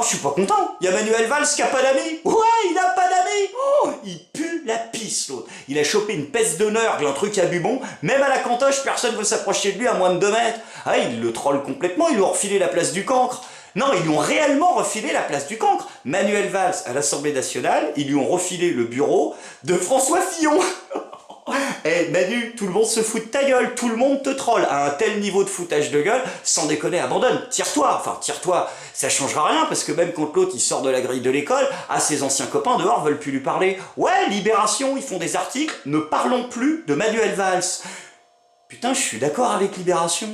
je suis pas content. Il y a Manuel Valls qui a pas d'amis. Ouais, il a pas d'amis. Oh, il pue la pisse, l'autre. Il a chopé une peste de nergue, un truc à bubon. Même à la cantoche, personne veut s'approcher de lui à moins de 2 mètres. Ah, il le troll complètement, ils lui ont refilé la place du cancre. Non, ils lui ont réellement refilé la place du cancre. Manuel Valls, à l'Assemblée nationale, ils lui ont refilé le bureau de François Fillon. Eh Manu, tout le monde se fout de ta gueule, tout le monde te troll à un tel niveau de foutage de gueule, sans déconner, abandonne, tire-toi, ça changera rien parce que même quand l'autre il sort de la grille de l'école, ses anciens copains dehors veulent plus lui parler. Ouais, Libération, ils font des articles, ne parlons plus de Manuel Valls. Putain, je suis d'accord avec Libération.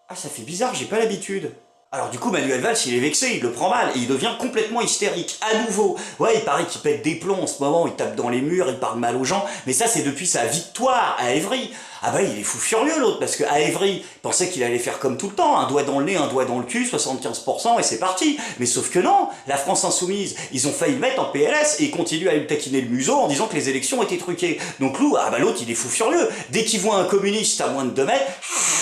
Ah, ça fait bizarre, j'ai pas l'habitude. Alors du coup, Manuel Valls, il est vexé, il le prend mal, et il devient complètement hystérique, à nouveau. Ouais, il paraît qu'il pète des plombs en ce moment, il tape dans les murs, il parle mal aux gens, mais ça, c'est depuis sa victoire à Évry. Ah bah, il est fou furieux, l'autre, parce qu'à Évry, il pensait qu'il allait faire comme tout le temps, un doigt dans le nez, un doigt dans le cul, 75%, et c'est parti. Mais sauf que non, la France Insoumise, ils ont failli le mettre en PLS, et ils continuent à lui taquiner le museau en disant que les élections étaient truquées. Donc l'autre, il est fou furieux. Dès qu'il voit un communiste à moins de 2 mètres,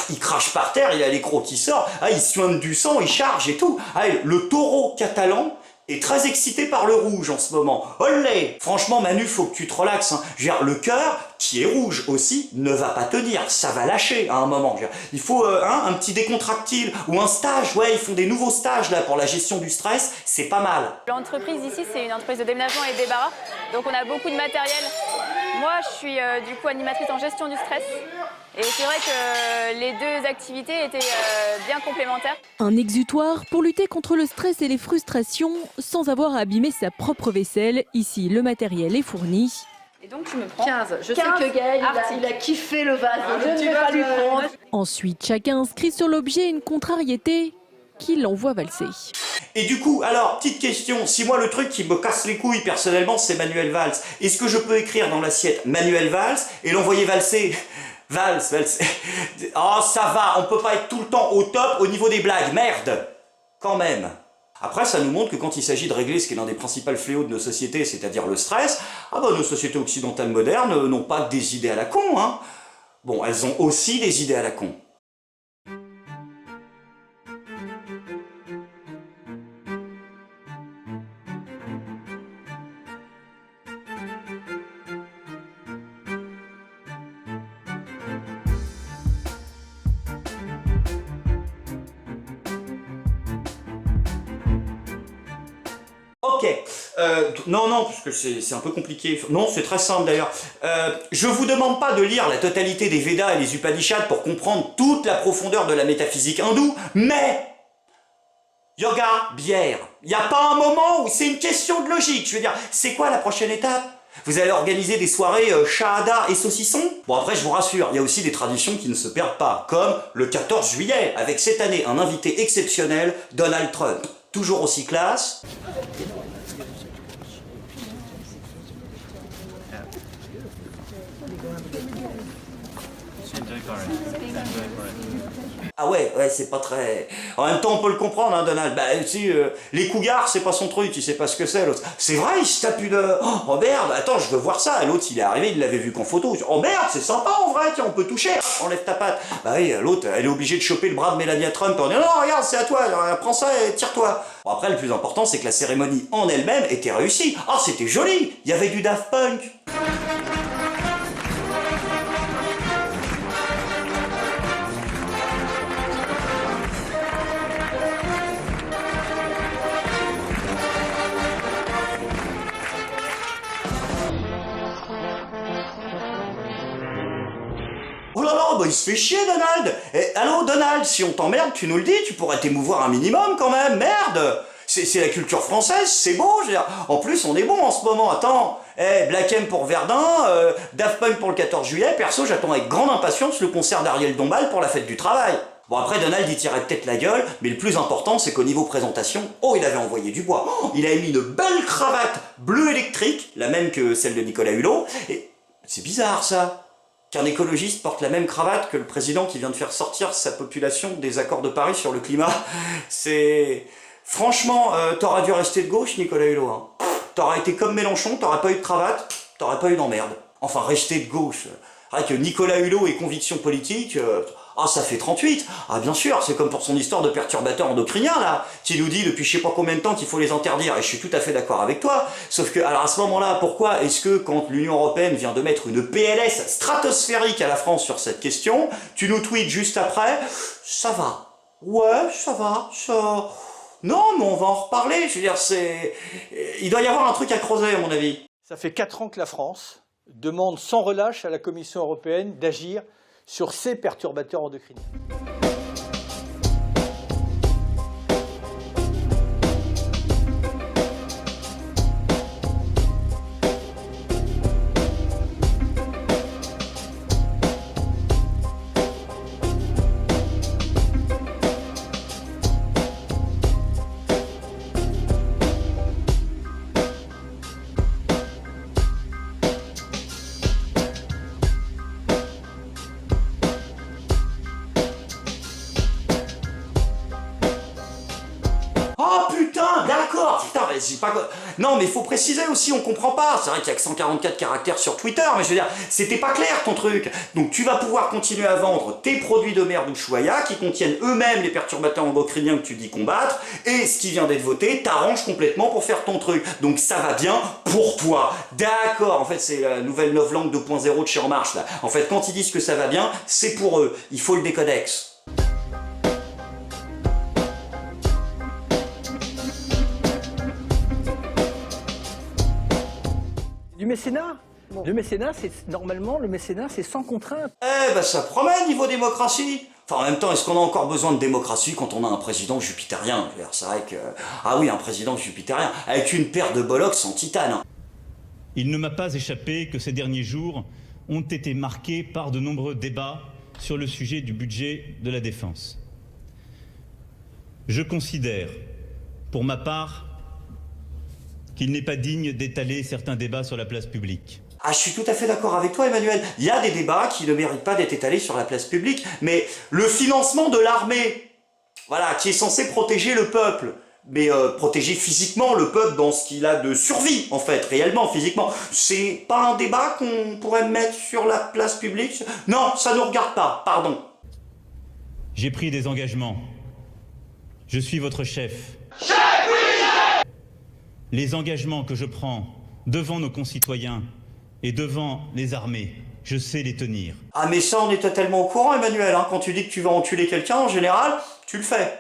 il crache par terre, il a l'écro qui sort, il suinte du sang, il charge et tout. Le taureau catalan est très excité par le rouge en ce moment. Olé! Franchement, Manu, faut que tu te relaxes. Hein. Je veux dire, le cœur, qui est rouge aussi, ne va pas tenir. Ça va lâcher à un moment. Je veux dire, il faut un petit décontractile ou un stage. Ouais, ils font des nouveaux stages là pour la gestion du stress. C'est pas mal. L'entreprise ici, c'est une entreprise de déménagement et de débarras. Donc on a beaucoup de matériel. Moi, je suis du coup animatrice en gestion du stress. Et c'est vrai que les deux activités étaient bien complémentaires. Un exutoire pour lutter contre le stress et les frustrations sans avoir à abîmer sa propre vaisselle. Ici, le matériel est fourni. Et donc tu me prends 15. Je sais que Gaël, il a kiffé le vase. Je ne vais pas lui prendre. Ensuite, chacun inscrit sur l'objet une contrariété qui l'envoie valser. Et du coup, alors, petite question, si moi le truc qui me casse les couilles personnellement, c'est Manuel Valls, est-ce que je peux écrire dans l'assiette Manuel Valls et l'envoyer valser? Valls. Oh, ça va, on peut pas être tout le temps au top au niveau des blagues, merde. Quand même. Après, ça nous montre que quand il s'agit de régler ce qui est l'un des principaux fléaux de nos sociétés, c'est-à-dire le stress, nos sociétés occidentales modernes n'ont pas que des idées à la con, hein. Bon, elles ont aussi des idées à la con. Ok, non, parce que c'est un peu compliqué. Non, c'est très simple d'ailleurs. Je vous demande pas de lire la totalité des Védas et les Upanishads pour comprendre toute la profondeur de la métaphysique hindoue, mais yoga, bière. Il n'y a pas un moment où c'est une question de logique. Je veux dire, c'est quoi la prochaine étape? Vous allez organiser des soirées shahada et saucisson? Bon, après, je vous rassure, il y a aussi des traditions qui ne se perdent pas, comme le 14 juillet, avec cette année un invité exceptionnel, Donald Trump. Toujours aussi classe. Ah ouais, c'est pas très... En même temps, on peut le comprendre, hein, Donald. Les cougars, c'est pas son truc, il sait pas ce que c'est, l'autre. C'est vrai, il se tape une... Oh merde, attends, je veux voir ça. L'autre, il est arrivé, il l'avait vu qu'en photo. Oh merde, c'est sympa en vrai, tiens, on peut toucher. Enlève ta patte. Bah oui, l'autre, elle est obligée de choper le bras de Melania Trump en disant non, regarde, c'est à toi, prends ça et tire-toi. Bon, après, le plus important, c'est que la cérémonie en elle-même était réussie. Oh, c'était joli, il y avait du Daft Punk. Oh là là, il se fait chier, Donald. Allô, Donald, si on t'emmerde, tu nous le dis, tu pourrais t'émouvoir un minimum quand même, merde. C'est la culture française, c'est beau, je veux dire. En plus, on est bon en ce moment, attends. Black M pour Verdun, Daft Punk pour le 14 juillet, perso, j'attends avec grande impatience le concert d'Ariel Dombal pour la fête du travail. Bon, après, Donald, il tirait peut-être la gueule, mais le plus important, c'est qu'au niveau présentation, il avait envoyé du bois. Il avait mis une belle cravate bleue électrique, la même que celle de Nicolas Hulot, et c'est bizarre, ça. Qu'un écologiste porte la même cravate que le président qui vient de faire sortir sa population des accords de Paris sur le climat. C'est... Franchement, t'aurais dû rester de gauche, Nicolas Hulot. Hein. T'aurais été comme Mélenchon, t'aurais pas eu de cravate, t'aurais pas eu d'emmerde. Enfin, rester de gauche. C'est vrai que Nicolas Hulot et conviction politique, ah ça fait 38. Ah bien sûr, c'est comme pour son histoire de perturbateurs endocriniens là, qui nous dit depuis je sais pas combien de temps qu'il faut les interdire, et je suis tout à fait d'accord avec toi, sauf que, alors à ce moment-là, pourquoi est-ce que quand l'Union Européenne vient de mettre une PLS stratosphérique à la France sur cette question, tu nous tweets juste après, ça va, ouais, ça va, ça... Non, mais on va en reparler, je veux dire, il doit y avoir un truc à creuser à mon avis. Ça fait 4 ans que la France demande sans relâche à la Commission européenne d'agir sur ces perturbateurs endocriniens. Oh putain, d'accord, putain, mais c'est pas... Non, mais il faut préciser aussi, on comprend pas. C'est vrai qu'il y a que 144 caractères sur Twitter, mais je veux dire, c'était pas clair ton truc. Donc tu vas pouvoir continuer à vendre tes produits de merde Ushuaïa qui contiennent eux-mêmes les perturbateurs endocriniens que tu dis combattre, et ce qui vient d'être voté t'arrange complètement pour faire ton truc. Donc ça va bien pour toi. D'accord, en fait c'est la nouvelle novlangue 2.0 de chez En Marche là. En fait, quand ils disent que ça va bien, c'est pour eux. Il faut le décodex. Du mécénat. Bon. Le mécénat, c'est sans contrainte. Eh ben ça promet niveau démocratie. Enfin en même temps, est-ce qu'on a encore besoin de démocratie quand on a un président jupitérien? C'est vrai que... Ah oui, un président jupitérien, avec une paire de bollocks en titane. Il ne m'a pas échappé que ces derniers jours ont été marqués par de nombreux débats sur le sujet du budget de la défense. Je considère, pour ma part, qu'il n'est pas digne d'étaler certains débats sur la place publique. Ah, je suis tout à fait d'accord avec toi, Emmanuel. Il y a des débats qui ne méritent pas d'être étalés sur la place publique, mais le financement de l'armée, voilà, qui est censé protéger le peuple, mais protéger physiquement le peuple dans ce qu'il a de survie, en fait, réellement, physiquement, c'est pas un débat qu'on pourrait mettre sur la place publique? Non, ça ne nous regarde pas, pardon. J'ai pris des engagements. Je suis votre chef. Les engagements que je prends devant nos concitoyens et devant les armées, je sais les tenir. Ah mais ça, on est totalement au courant, Emmanuel, hein. Quand tu dis que tu vas entuler quelqu'un, en général, tu le fais.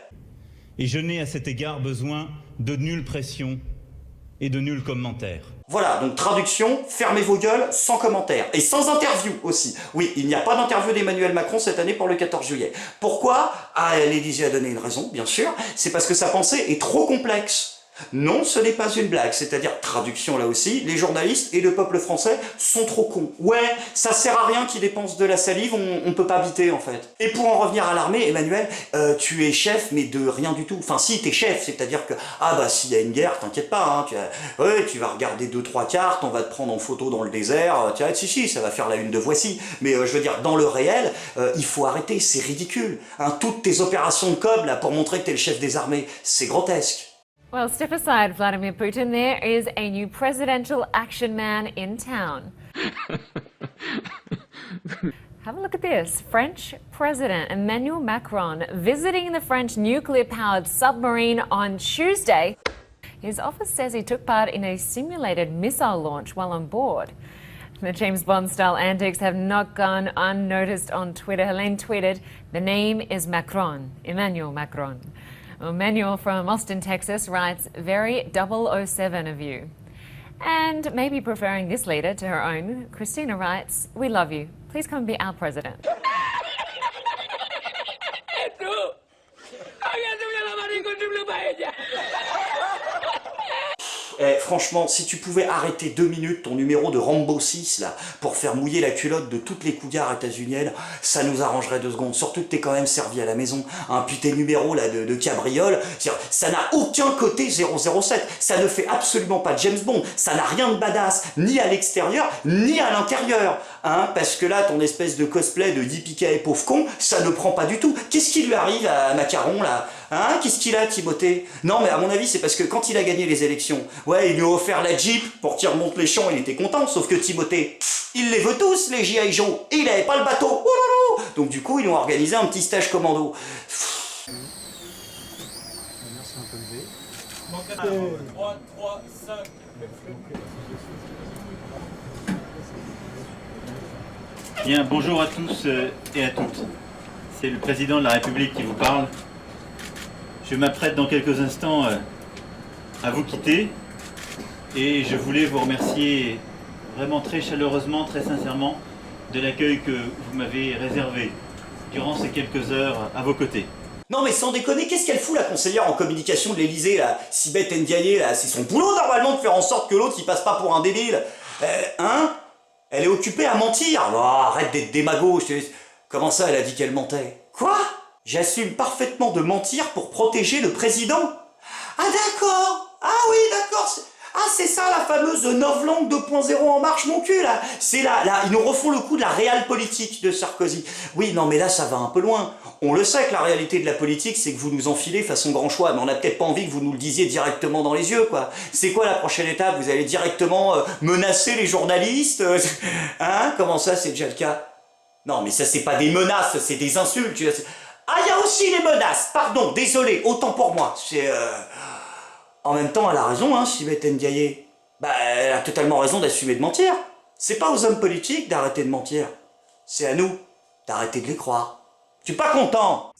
Et je n'ai à cet égard besoin de nulle pression et de nul commentaire. Voilà, donc traduction, fermez vos gueules, sans commentaire. Et sans interview aussi. Oui, il n'y a pas d'interview d'Emmanuel Macron cette année pour le 14 juillet. Pourquoi? Ah, l'Élysée a donné une raison, bien sûr. C'est parce que sa pensée est trop complexe. Non, ce n'est pas une blague, c'est-à-dire, traduction là aussi, les journalistes et le peuple français sont trop cons. Ouais, ça sert à rien qu'ils dépensent de la salive, on peut pas habiter en fait. Et pour en revenir à l'armée, Emmanuel, tu es chef mais de rien du tout. Enfin si, t'es chef, c'est-à-dire que, ah bah s'il y a une guerre, t'inquiète pas, hein, tu vas regarder 2-3 cartes, on va te prendre en photo dans le désert, tu vas être si, ça va faire la une de Voici. Mais je veux dire, dans le réel, il faut arrêter, c'est ridicule. Hein, toutes tes opérations de com là pour montrer que t'es le chef des armées, c'est grotesque. Well, step aside, Vladimir Putin. There is a new presidential action man in town. Have a look at this. French President Emmanuel Macron visiting the French nuclear-powered submarine on Tuesday. His office says he took part in a simulated missile launch while on board. The James Bond-style antics have not gone unnoticed on Twitter. Helene tweeted, "The name is Macron, Emmanuel Macron." Emmanuel from Austin, Texas writes, "Very 007 of you." And maybe preferring this leader to her own, Christina writes, "We love you. Please come be our president." Franchement, si tu pouvais arrêter 2 minutes ton numéro de Rambo 6, là, pour faire mouiller la culotte de toutes les cougards états-uniennes, ça nous arrangerait 2 secondes. Surtout que t'es quand même servi à la maison. Hein, puis tes numéros, là, de cabriole, ça n'a aucun côté 007. Ça ne fait absolument pas James Bond. Ça n'a rien de badass, ni à l'extérieur, ni à l'intérieur. Hein, parce que là, ton espèce de cosplay de yippee et pauvre con, ça ne prend pas du tout. Qu'est-ce qui lui arrive à Macaron, là? Hein, qu'est-ce qu'il a, Timothée? Non, mais à mon avis, c'est parce que quand il a gagné les élections, ouais, il lui a offert la Jeep pour qu'il remonte les champs, il était content, sauf que Timothée, Il les veut tous, les G.I. Joe. Et il n'avait pas le bateau. Oh là là. Donc du coup, ils ont organisé un petit stage commando. Bien, bonjour à tous et à toutes. C'est le président de la République qui vous parle. Je m'apprête dans quelques instants à vous quitter et je voulais vous remercier vraiment très chaleureusement, très sincèrement de l'accueil que vous m'avez réservé durant ces quelques heures à vos côtés. Non mais sans déconner, qu'est-ce qu'elle fout la conseillère en communication de l'Elysée là, Sibeth Ndiaye là, c'est son boulot normalement de faire en sorte que l'autre il passe pas pour un débile. Elle est occupée à mentir. Oh, arrête d'être démago. Comment ça elle a dit qu'elle mentait? Quoi? J'assume parfaitement de mentir pour protéger le président. Ah d'accord. Ah oui d'accord. Ah c'est ça la fameuse novlangue 2.0 en marche mon cul là. C'est là, ils nous refont le coup de la réelle politique de Sarkozy. Oui non mais là ça va un peu loin. On le sait que la réalité de la politique c'est que vous nous enfilez façon grand choix, mais on n'a peut-être pas envie que vous nous le disiez directement dans les yeux quoi. C'est quoi la prochaine étape? Vous allez directement menacer les journalistes? Hein? Comment ça c'est déjà le cas? Non mais ça c'est pas des menaces, c'est des insultes. Ah il y a aussi les menaces, pardon, désolé, autant pour moi. C'est... En même temps, elle a raison, hein, Sibeth Ndiaye. Bah, elle a totalement raison d'assumer de mentir. C'est pas aux hommes politiques d'arrêter de mentir. C'est à nous d'arrêter de les croire. Tu es pas content?